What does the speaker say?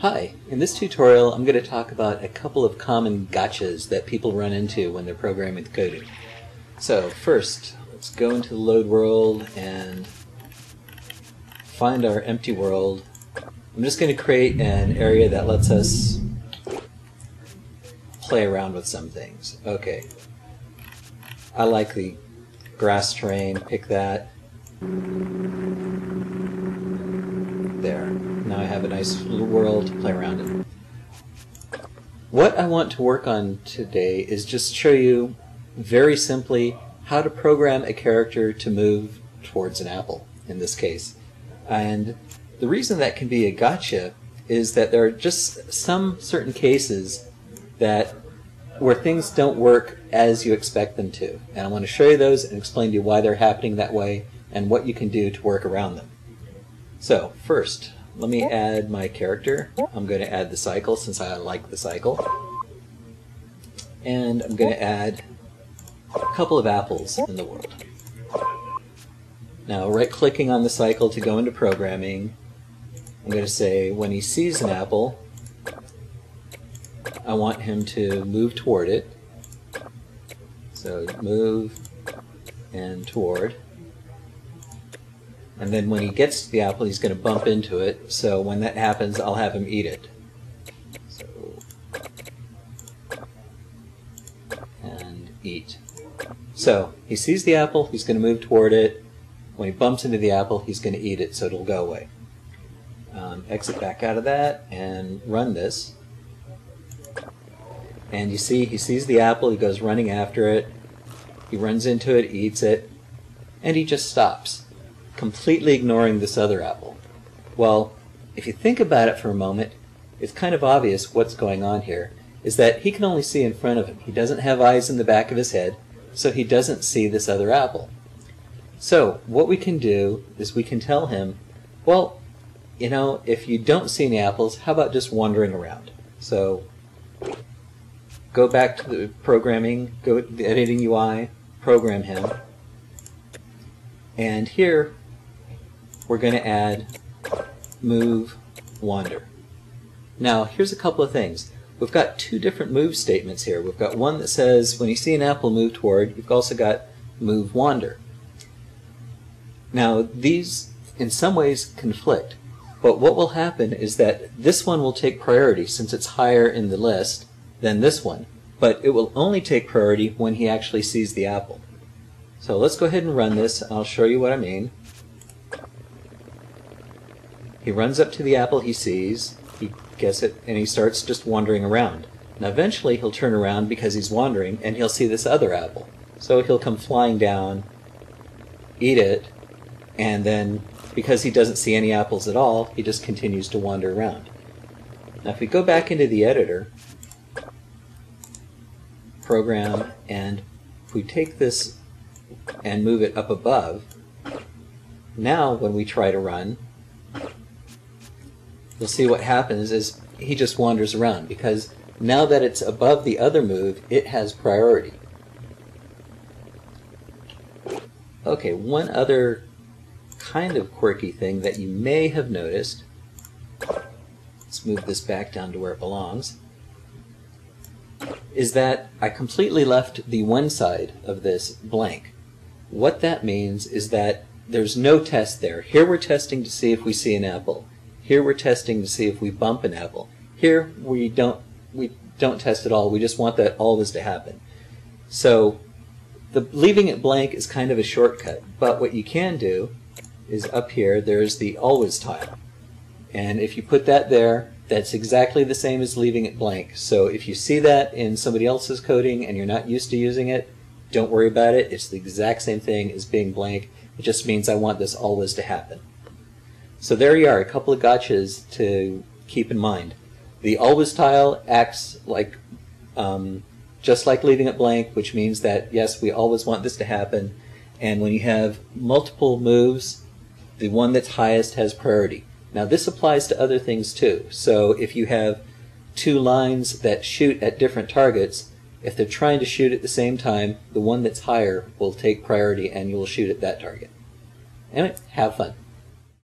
Hi, in this tutorial I'm going to talk about a couple of common gotchas that people run into when they're programming with Kodu. So first, let's go into the load world and find our empty world. I'm just going to create an area that lets us play around with some things. Okay, I like the grass terrain, pick that. There. Now I have a nice little world to play around in. What I want to work on today is just show you very simply how to program a character to move towards an apple, in this case. And the reason that can be a gotcha is that there are just some certain cases where things don't work as you expect them to. And I want to show you those and explain to you why they're happening that way and what you can do to work around them. So first, let me add my character. I'm going to add the cycle since I like the cycle. And I'm going to add a couple of apples in the world. Now, right-clicking on the cycle to go into programming, I'm going to say when he sees an apple, I want him to move toward it. So move and toward. And then when he gets to the apple, he's going to bump into it. So when that happens, I'll have him eat it. So, and eat. So he sees the apple, he's going to move toward it. When he bumps into the apple, he's going to eat it, so it'll go away. Exit back out of that and run this. And you see, he sees the apple, he goes running after it. He runs into it, eats it, and he just stops, completely ignoring this other apple. Well, if you think about it for a moment, it's kind of obvious what's going on here, is that he can only see in front of him. He doesn't have eyes in the back of his head, so he doesn't see this other apple. So what we can do is we can tell him, well, you know, if you don't see any apples, how about just wandering around? So go back to the programming, go to the editing UI, program him, and here we're going to add move wander. Now here's a couple of things. We've got two different move statements here. We've got one that says when you see an apple, move toward. You've also got move wander. Now these in some ways conflict, but what will happen is that this one will take priority since it's higher in the list than this one, but it will only take priority when he actually sees the apple. So let's go ahead and run this. I'll show you what I mean. He runs up to the apple he sees, he gets it, and he starts just wandering around. Now eventually he'll turn around because he's wandering and he'll see this other apple. So he'll come flying down, eat it, and then because he doesn't see any apples at all, he just continues to wander around. Now if we go back into the editor, program, and if we take this and move it up above, now when we try to run, you'll see what happens is he just wanders around because now that it's above the other move, it has priority. Okay, one other kind of quirky thing that you may have noticed, let's move this back down to where it belongs, is that I completely left the one side of this blank. What that means is that there's no test there. Here we're testing to see if we see an apple. Here we're testing to see if we bump an apple. Here we don't test at all. We just want that always to happen. So leaving it blank is kind of a shortcut. But what you can do is up here there's the always tile. And if you put that there, that's exactly the same as leaving it blank. So if you see that in somebody else's coding and you're not used to using it, don't worry about it. It's the exact same thing as being blank. It just means I want this always to happen. So there you are, a couple of gotchas to keep in mind. The always tile acts like just like leaving it blank, which means that yes, we always want this to happen. And when you have multiple moves, the one that's highest has priority. Now this applies to other things too. So if you have two lines that shoot at different targets, if they're trying to shoot at the same time, the one that's higher will take priority and you'll shoot at that target. Anyway, have fun.